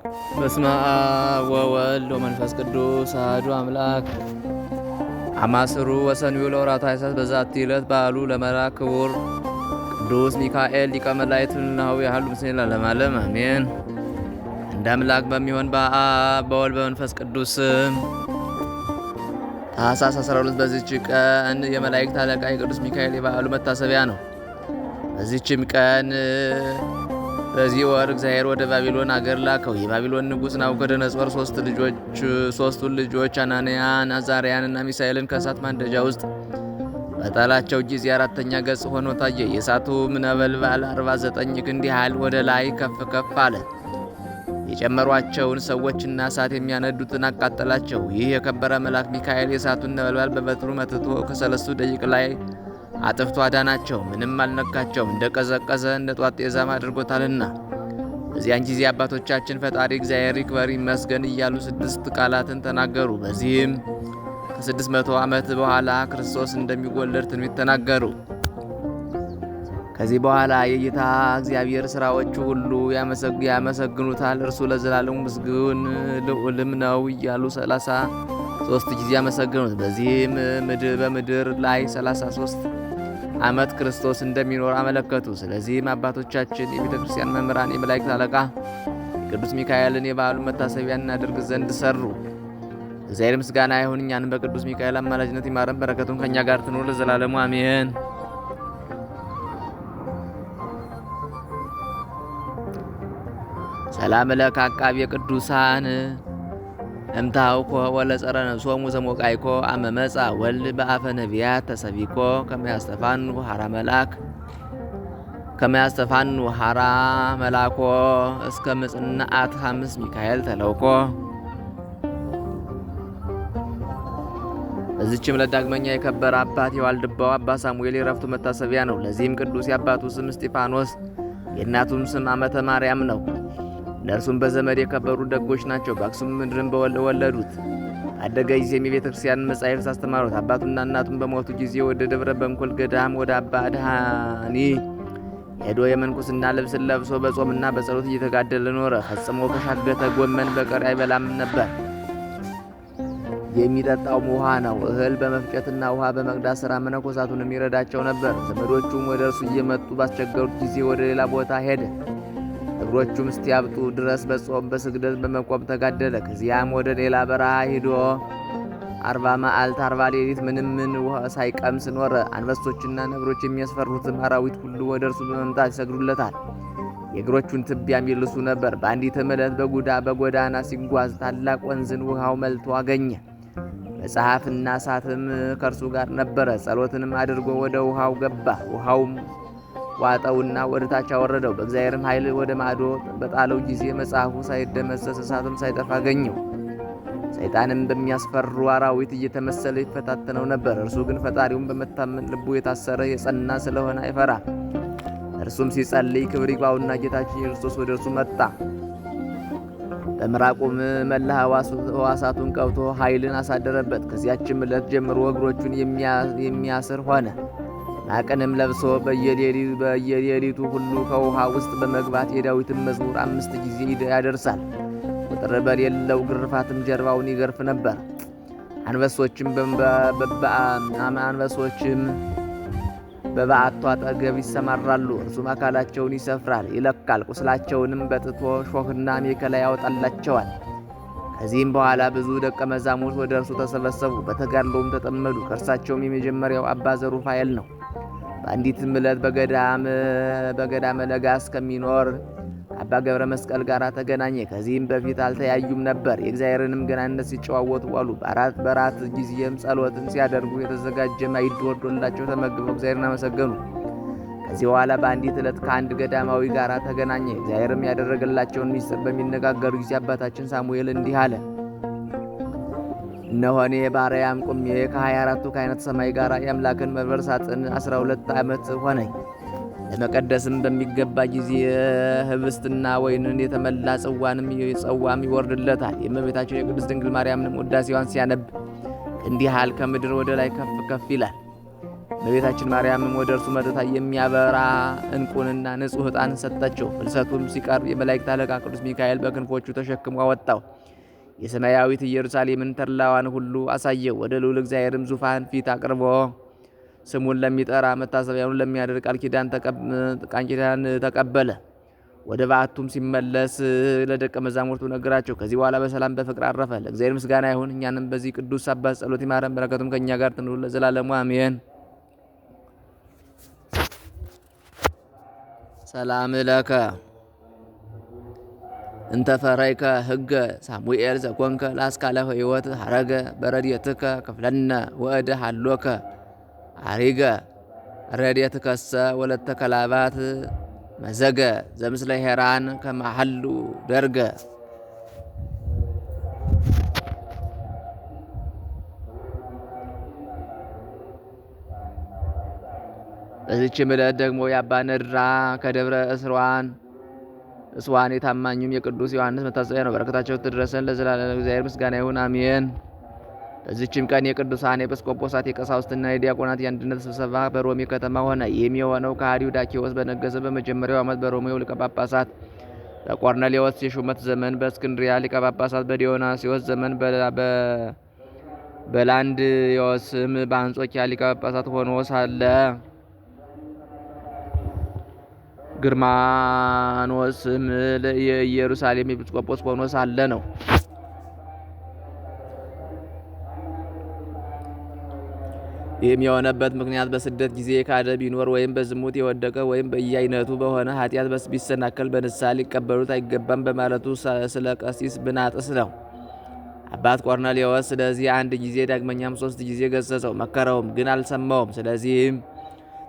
በስመ አብ ወወልድ ወመንፈስ ቅዱስ አሐዱ አምላክ። አማስሩ ወሰንዩ ለወርኃ ታኅሣሥ በዛቲ ዕለት በዓሉ ለመልአክ ክቡር ቅዱስ ሚካኤል ሊቀ መላእክት ናሁ ያህሉ ምስሌነ ለዓለመ ዓለም አሜን። እንደ አምላክ በሚሆን በአብ በወልድ በመንፈስ ቅዱስ ታኅሣሥ 12 በዚህች ቀን የመላእክት አለቃ የቅዱስ ሚካኤል የበዓሉ መታሰቢያ ነው። በዚህችም ቀን በዚህ ወር እግዚአብሔር ወደ ባቢሎን አገር ላከው። የባቢሎን ንጉሥ ናቡከደነጾር ሶስቱን ልጆች አናንያን፣ አዛርያንና ሚሳኤልን ከእሳት ማንደጃ ውስጥ በጣላቸው ጊዜ አራተኛ ገጽ ሆኖ ታየ። የእሳቱም ነበልባል 49 ክንድ ያህል ወደ ላይ ከፍ ከፍ አለ። የጨመሯቸውን ሰዎችና እሳት የሚያነዱትን አቃጠላቸው። ይህ የከበረ መልአክ ሚካኤል የእሳቱን ነበልባል በበትሩ መትቶ ከ3 ደቂቅ ላይ አጥፍቶ አዳናቸው። ምንም አልነካቸውም፣ እንደ ቀዘቀዘ እንደ ጧት ጤዛም አድርጎታልና። በዚያን ጊዜ አባቶቻችን ፈጣሪ እግዚአብሔር ይክበር ይመስገን እያሉ 6 ቃላትን ተናገሩ። በዚህም ከ600 ዓመት በኋላ ክርስቶስ እንደሚወለድ ትንቢት ተናገሩ። ከዚህ በኋላ የጌታ እግዚአብሔር ሥራዎቹ ሁሉ ያመሰግኑታል፣ እርሱ ለዘላለሙ ምስጉን ልዑልም ነው እያሉ 33 ጊዜ ያመሰግኑት። በዚህም በምድር ላይ 33 ዓመት ክርስቶስ እንደሚኖር አመለከቱ። ስለዚህም አባቶቻችን የቤተ ክርስቲያን መምህራን የመላእክት አለቃ የቅዱስ ሚካኤልን የበዓሉን መታሰቢያ እናደርግ ዘንድ ሰሩ። እግዚአብሔር ምስጋና ይሁን፣ እኛንም በቅዱስ ሚካኤል አማላጅነት ይማረን፣ በረከቱም ከእኛ ጋር ትኑር ለዘላለሙ አሜን። ሰላም ለከ አቃቤ ቅዱሳን እምታውኮ ወለጸረ ነፍሶሙ ዘሞቃይኮ አመመጻ ወልድ በአፈ ነቢያት ተሰቢኮ ከመያስተፋኑ ሐራ መላኮ እስከ ምጽናአት 5 ሚካኤል ተለውኮ። በዚህችም ዕለት ዳግመኛ የከበረ አባት የዋልድባው አባ ሳሙኤል የዕረፍቱ መታሰቢያ ነው። ለዚህም ቅዱስ የአባቱ ስም እስጢፋኖስ የእናቱም ስም አመተ ማርያም ነው። እነርሱም በዘመድ የከበሩ ደጎች ናቸው። በአክሱም ምድርን ወለዱት። አደገ ጊዜም የቤተ ክርስቲያንን መጻሕፍት አስተማሩት። አባቱና እናቱም በሞቱ ጊዜ ወደ ደብረ በንኮል ገዳም ወደ አባ አድሃኒ ሄዶ የምንኩስና ልብስን ለብሶ በጾምና በጸሎት እየተጋደለ ኖረ። ፈጽሞ ከሻገተ ጎመን በቀር አይበላም ነበር። የሚጠጣውም ውሃ ነው። እህል በመፍጨትና ውሃ በመቅዳት ሥራ መነኮሳቱንም ይረዳቸው ነበር። ዘመዶቹም ወደ እርሱ እየመጡ ባስቸገሩት ጊዜ ወደ ሌላ ቦታ ሄደ። እግሮቹም እስቲያብጡ ድረስ በጾም በስግደት በመቆም ተጋደለ። ከዚያም ወደ ሌላ በረሃ ሂዶ 40 መዓልት 40 ሌሊት ምንም ውሃ ሳይቀምስ ኖረ። አንበሶችና ነብሮች የሚያስፈሩትም አራዊት ሁሉ ወደ እርሱ በመምጣት ይሰግዱለታል፣ የእግሮቹን ትቢያም ይልሱ ነበር። በአንዲትም ዕለት በጎዳና ሲጓዝ ታላቅ ወንዝን ውሃው መልቶ አገኘ። መጽሐፍና እሳትም ከእርሱ ጋር ነበረ። ጸሎትንም አድርጎ ወደ ውሃው ገባ። ውሃውም ዋጠውና ወደ ታች አወረደው። በእግዚአብሔርም ኃይል ወደ ማዶ በጣለው ጊዜ መጽሐፉ ሳይደመሰስ እሳቱም ሳይጠፋ አገኘው። ሰይጣንም በሚያስፈሩ አራዊት እየተመሰለ ይፈታተነው ነበር። እርሱ ግን ፈጣሪውን በመታመን ልቡ የታሰረ የጸና ስለሆነ አይፈራ። እርሱም ሲጸልይ ክብር ይግባውና ጌታችን ክርስቶስ ወደ እርሱ መጣ። በምራቁም መላ ሕዋሳቱን ቀብቶ ኃይልን አሳደረበት። ከዚያችም ዕለት ጀምሮ እግሮቹን የሚያስር ሆነ። ማቅንም ለብሶ በየሌሊቱ ሁሉ ከውሃ ውስጥ በመግባት የዳዊትን መዝሙር 5 ጊዜ ያደርሳል። ቁጥር በሌለው ግርፋትም ጀርባውን ይገርፍ ነበር። አንበሶችም በበዓቱ አጠገብ ይሰማራሉ። እርሱም አካላቸውን ይሰፍራል፣ ይለካል። ቁስላቸውንም በጥቶ ሾህና አሜከላ ያወጣላቸዋል። ከዚህም በኋላ ብዙ ደቀ መዛሙርት ወደ እርሱ ተሰበሰቡ፣ በተጋድሎውም ተጠመዱ። ከእርሳቸውም የመጀመሪያው አባ ዘሩፋኤል ነው። በአንዲትም ዕለት በገዳመ ለጋስ ከሚኖር አባ ገብረ መስቀል ጋር ተገናኘ። ከዚህም በፊት አልተያዩም ነበር። የእግዚአብሔርንም ገናንነት ሲጨዋወቱ ዋሉ። በራት ጊዜም ጸሎትን ሲያደርጉ የተዘጋጀ ማዕድ ወርዶላቸው ተመግበው እግዚአብሔርን አመሰገኑ። ከዚህ በኋላ በአንዲት ዕለት ከአንድ ገዳማዊ ጋር ተገናኘ። እግዚአብሔርም ያደረገላቸውን ምስጢር በሚነጋገሩ ጊዜ አባታችን ሳሙኤል እንዲህ አለ። እነሆ እኔ ባሪያም ቁሜ ከ24ቱ ካህናተ ሰማይ ጋር የአምላክን መንበር ሳጥን 12 ዓመት ሆነኝ። ለመቀደስም በሚገባ ጊዜ ህብስትና ወይንን የተመላ ጽዋም ይወርድለታል። የእመቤታችን የቅድስት ድንግል ማርያምንም ውዳሴዋን ሲያነብ እንዲህ ያህል ከምድር ወደ ላይ ከፍ ከፍ ይላል። እመቤታችን ማርያምም ወደ እርሱ መጥታ የሚያበራ ዕንቁንና ንጹሕ ዕጣንን ሰጠችው። ፍልሰቱም ሲቀርብ የመላእክት አለቃ ቅዱስ ሚካኤል በክንፎቹ ተሸክሞ አወጣው። የሰማያዊት ኢየሩሳሌምን ተድላዋን ሁሉ አሳየው። ወደ ልዑል እግዚአብሔርም ዙፋን ፊት አቅርቦ ስሙን ለሚጠራ መታሰቢያውን ለሚያደርግ ቃል ኪዳን ተቀበለ። ወደ በዓቱም ሲመለስ ለደቀ መዛሙርቱ ነገራቸው። ከዚህ በኋላ በሰላም በፍቅር አረፈ። ለእግዚአብሔር ምስጋና ይሁን። እኛንም በዚህ ቅዱስ አባት ጸሎት ይማረን፣ በረከቱም ከእኛ ጋር ትኑር ለዘላለሙ አሜን። ሰላም ለከ እንተፈረይከ ህገ ሳሙኤል ዘኮንከ ላስካለ ሕይወት ሀረገ በረድኤትከ ክፍለነ ወእደ ሃሎከ አሪገ ረድኤትከሰ ወለተ ከላባት መዘገ ዘምስለ ሄራን ከመሃሉ ደርገ። በዚች ዕለት ደግሞ የአባ ነድራ ከደብረ እስዋን የታማኙም የቅዱስ ዮሐንስ መታሰቢያ ነው። በረከታቸው ትድረሰን ለዘላለም። እግዚአብሔር ምስጋና ይሁን አሜን። በዚችም ቀን የቅዱሳን ኤጲስቆጶሳት የቀሳውስትና የዲያቆናት የአንድነት ስብሰባ በሮሜ ከተማ ሆነ። ይህም የሆነው ከሃዲው ዳኪዎስ በነገሰ በመጀመሪያው ዓመት በሮሜው ሊቀ ጳጳሳት በቆርኔሌዎስ የሹመት ዘመን፣ በእስክንድሪያ ሊቀ ጳጳሳት በዲዮናስዮስ ዘመን፣ በላንድዮስም በአንጾኪያ ሊቀ ጳጳሳት ሆኖ ሳለ ግርማኖስም የኢየሩሳሌም ኤጲስቆጶስ ሆኖ ሳለ ነው። ይህም የሆነበት ምክንያት በስደት ጊዜ የካደ ቢኖር ወይም በዝሙት የወደቀ ወይም በየአይነቱ በሆነ ኃጢአት ቢሰናከል በንስሐ ሊቀበሉት አይገባም በማለቱ ስለ ቀሲስ ብናጥስ ነው። አባት ቆርኔሌዎስ ስለዚህ አንድ ጊዜ ዳግመኛም 3 ጊዜ ገሰጸው፣ መከረውም፣ ግን አልሰማውም። ስለዚህም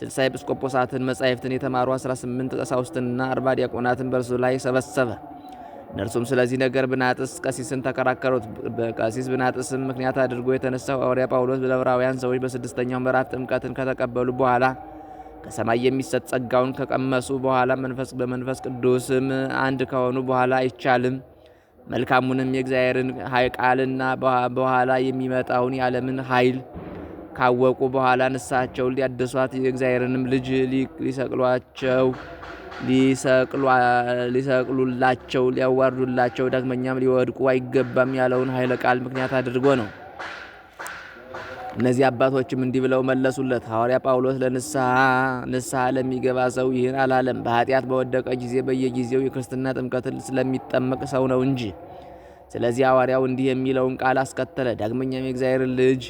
60 ኤጲስቆጶሳትን መጻሕፍትን የተማሩ 18 ቀሳውስትንና 40 ዲያቆናትን በእርሱ ላይ ሰበሰበ። እነርሱም ስለዚህ ነገር ብናጥስ ቀሲስን ተከራከሩት። በቀሲስ ብናጥስም ምክንያት አድርጎ የተነሳው ሐዋርያ ጳውሎስ ለዕብራውያን ሰዎች በ6ኛው ምዕራፍ ጥምቀትን ከተቀበሉ በኋላ ከሰማይ የሚሰጥ ጸጋውን ከቀመሱ በኋላ በመንፈስ ቅዱስም አንድ ከሆኑ በኋላ አይቻልም መልካሙንም የእግዚአብሔርን ቃልና በኋላ የሚመጣውን የዓለምን ኃይል ካወቁ በኋላ ንስሐቸውን ሊያድሷት የእግዚአብሔርንም ልጅ ሊሰቅሉላቸው ሊያዋርዱላቸው ዳግመኛም ሊወድቁ አይገባም ያለውን ኃይለ ቃል ምክንያት አድርጎ ነው። እነዚህ አባቶችም እንዲህ ብለው መለሱለት። ሐዋርያ ጳውሎስ ንስሐ ለሚገባ ሰው ይህን አላለም፣ በኃጢአት በወደቀ ጊዜ በየጊዜው የክርስትና ጥምቀትን ስለሚጠመቅ ሰው ነው እንጂ። ስለዚህ ሐዋርያው እንዲህ የሚለውን ቃል አስከተለ። ዳግመኛም የእግዚአብሔር ልጅ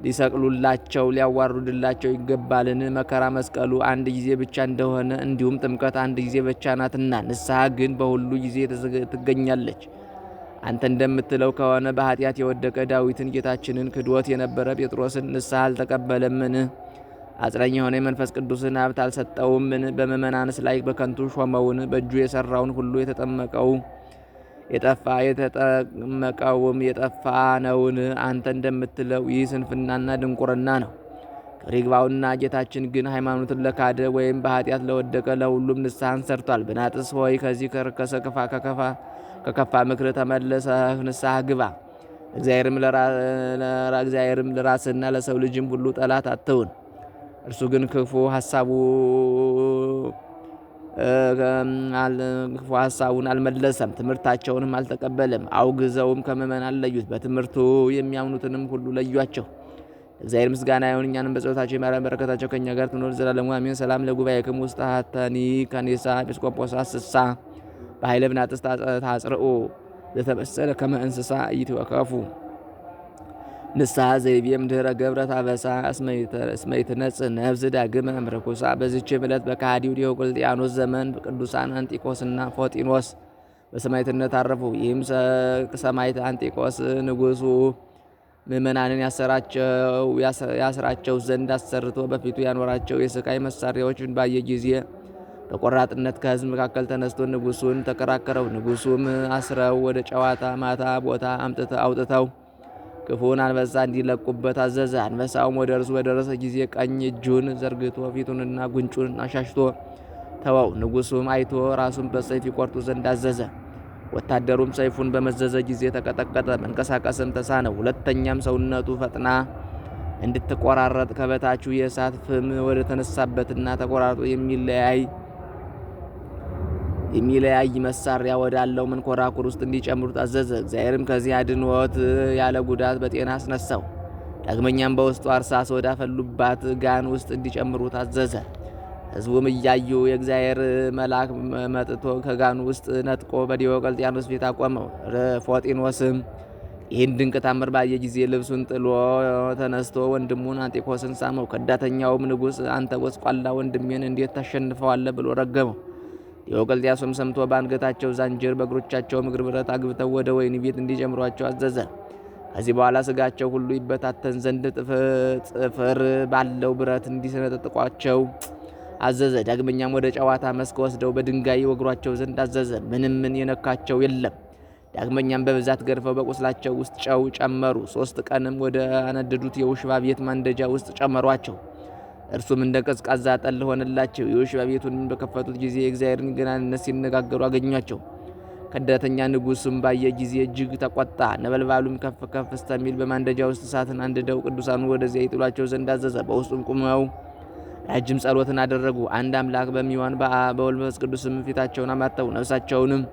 ሊሰቅሉላቸው ሊያዋርዱላቸው ይገባልን? መከራ መስቀሉ አንድ ጊዜ ብቻ እንደሆነ እንዲሁም ጥምቀት አንድ ጊዜ ብቻ ናትና፣ ንስሐ ግን በሁሉ ጊዜ ትገኛለች። አንተ እንደምትለው ከሆነ በኃጢአት የወደቀ ዳዊትን ጌታችንን ክዶት የነበረ ጴጥሮስን ንስሐ አልተቀበለምን? አጽናኝ የሆነ የመንፈስ ቅዱስን ሀብት አልሰጠውምን? በምእመናንስ ላይ በከንቱ ሾመውን? በእጁ የሰራውን ሁሉ የተጠመቀውም የጠፋ ነውን? አንተ እንደምትለው ይህ ስንፍናና ድንቁርና ነው። ክብር ይግባውና ጌታችን ግን ሃይማኖትን ለካደ ወይም በኃጢአት ለወደቀ ለሁሉም ንስሐን ሰርቷል። ብናጥስ ሆይ ከዚህ ከረከሰ ከከፋ ምክር ተመለሰህ ንስሐ ግባ። እግዚአብሔርም ለራስና ለሰው ልጅም ሁሉ ጠላት አትሁን። እርሱ ግን ክፉ ሐሳቡን አልመለሰም፣ ትምህርታቸውንም አልተቀበለም። አውግዘውም ከምእመናን ለዩት፣ በትምህርቱ የሚያምኑትንም ሁሉ ለዩአቸው። እግዚአብሔር ምስጋና ይሁን። እኛንም በጸሎታቸው ይማረን፣ በረከታቸው ከእኛ ጋር ትኖር ዘላለሙ አሜን። ሰላም ለጉባኤክሙ ውስጥ ሀተኒ ከኔሳ ኤጲስቆጶሳት ስሳ በኃይለ ብናጥስ ታጽርኡ ዘተመሰለ ከመ እንስሳ ኢይትወከፉ ንስሐ ዘይቤም ድኅረ ገብረት አበሳ እስመ ይትነጽእ ነፍስ ዳግመ እምርኩሳ። በዚችም ዕለት በከሃዲው ዲዮቅልጥያኖስ ዘመን ቅዱሳን አንጢቆስና ፎጢኖስ በሰማዕትነት አረፉ። ይህም ሰማዕት አንጢቆስ ንጉሡ ምእመናንን ያስራቸው ዘንድ አሰርቶ በፊቱ ያኖራቸው የስቃይ መሳሪያዎችን ባየ ጊዜ በቆራጥነት ከሕዝብ መካከል ተነስቶ ንጉሡን ተከራከረው። ንጉሡም አስረው ወደ ጨዋታ ማታ ቦታ አውጥተው ክፉን አንበሳ እንዲለቁበት አዘዘ። አንበሳውም ወደ እርሱ በደረሰ ጊዜ ቀኝ እጁን ዘርግቶ ፊቱንና ጉንጩን አሻሽቶ ተወው። ንጉሡም አይቶ ራሱን በሰይፍ ይቆርጡ ዘንድ አዘዘ። ወታደሩም ሰይፉን በመዘዘ ጊዜ ተቀጠቀጠ፣ መንቀሳቀስም ተሳነው። ሁለተኛም ሰውነቱ ፈጥና እንድትቆራረጥ ከበታችሁ የእሳት ፍም ወደ ተነሳበትና ተቆራርጦ የሚለያይ መሳሪያ ወዳለው መንኮራኩር ውስጥ እንዲጨምሩት አዘዘ። እግዚአብሔርም ከዚህ አድንዎት ያለ ጉዳት በጤና አስነሳው። ዳግመኛም በውስጡ እርሳስ ወዳፈሉባት ጋን ውስጥ እንዲጨምሩት አዘዘ። ሕዝቡም እያዩ የእግዚአብሔር መልአክ መጥቶ ከጋኑ ውስጥ ነጥቆ በዲዮቅልጥያኖስ ፊት አቆመው። ፎጢኖስም ይህን ድንቅ ታምር ባየ ጊዜ ልብሱን ጥሎ ተነስቶ ወንድሙን አንጢኮስን ሳመው። ከዳተኛውም ንጉሥ አንተ ጎስቋላ ወንድሜን እንዴት ታሸንፈዋለህ ብሎ ረገመው። ዲዮቅልጥያኖስም ሰምቶ በአንገታቸው ዛንጅር በእግሮቻቸውም እግር ብረት አግብተው ወደ ወህኒ ቤት እንዲጨምሯቸው አዘዘ። ከዚህ በኋላ ስጋቸው ሁሉ ይበታተን ዘንድ ጥፍር ባለው ብረት እንዲሰነጥቋቸው አዘዘ። ዳግመኛም ወደ ጨዋታ መስክ ወስደው በድንጋይ ወግሯቸው ዘንድ አዘዘ። ምን የነካቸው የለም። ዳግመኛም በብዛት ገርፈው በቁስላቸው ውስጥ ጨው ጨመሩ። 3 ቀንም ወደ አነደዱት የውሽባ ቤት ማንደጃ ውስጥ ጨመሯቸው። እርሱም እንደ ቀዝቃዛ ጠል ሆነላቸው። የውሽባ ቤቱን በከፈቱት ጊዜ የእግዚአብሔርን ገናንነት ሲነጋገሩ አገኟቸው። ከዳተኛ ንጉሥም ባየ ጊዜ እጅግ ተቆጣ። ነበልባሉም ከፍ ከፍ እስከሚል በማንደጃ ውስጥ እሳትን አንድደው ቅዱሳኑ ወደዚያ ይጥሏቸው ዘንድ አዘዘ። በውስጡም ቁመው ረጅም ጸሎትን አደረጉ። አንድ አምላክ በሚሆን በአብ በወልድ በመንፈስ ቅዱስም ፊታቸውን አማተቡ። ነፍሳቸውንም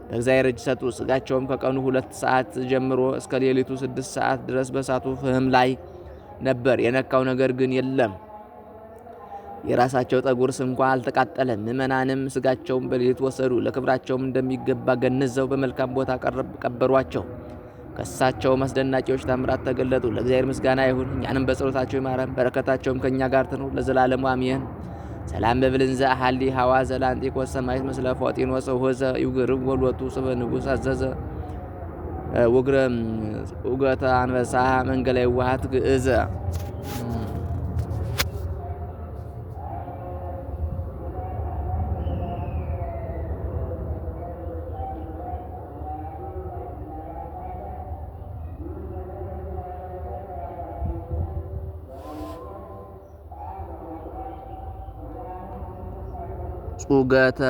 በእግዚአብሔር እጅ ሰጡ። ስጋቸውም ከቀኑ 2 ሰዓት ጀምሮ እስከ ሌሊቱ 6 ሰዓት ድረስ በእሳቱ ፍህም ላይ ነበር። የነካው ነገር ግን የለም። የራሳቸው ጠጉርስ እንኳ አልተቃጠለም። ምእመናንም ስጋቸውን በሌሊት ወሰዱ። ለክብራቸውም እንደሚገባ ገንዘው በመልካም ቦታ ቀበሯቸው። ከእሳቸውም አስደናቂዎች ታምራት ተገለጡ። ለእግዚአብሔር ምስጋና ይሁን፣ እኛንም በጸሎታቸው ይማረን፣ በረከታቸውም ከእኛ ጋር ትኑር ለዘላለሙ አሜን። ሰላም በብልንዘ አሐሊ ሐዋ ዘላንጢቆስ ሰማዕት ምስለ ፎጢኖስ ወሆዘ ይውግርም ወሎቱ ጽበ ንጉሥ አዘዘ ውገተ አንበሳ መንገለ ይዋሃት ግእዘ። ጹገተ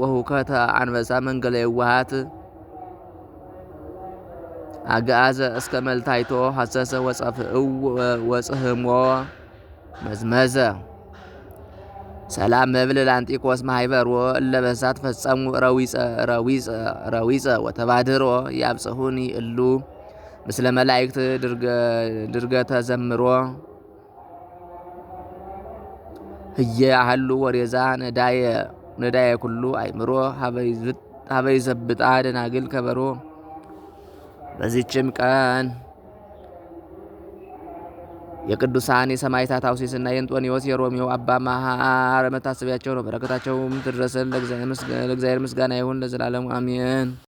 ወሁከተ አንበሳ መንገለ ይዋሃት አግአዘ እስከ መልታይቶ ሐሰሰ ወጽህሞ መዝመዘ። ሰላም መብል ላንጢቆስ ማህበሮ እለበሳት ፈጸሙ ረዊፀ ወተባድሮ ያብጽሁኒ እሉ ምስለ መላእክት ድርገተ ዘምሮ ህየ አህሉ ወሬዛ ነዳየ ኩሉ አይምሮ ሀበይ ዘብጣ ደናግል ከበሮ። በዚችም ቀን የቅዱሳን የሰማዕታት አውሴስና የእንጦንዮስ የሮሜው አባ መሐር መታሰቢያቸው ነው። በረከታቸውም ትድረሰን። ለእግዚአብሔር ምስጋና ይሁን ለዘላለሙ አሜን።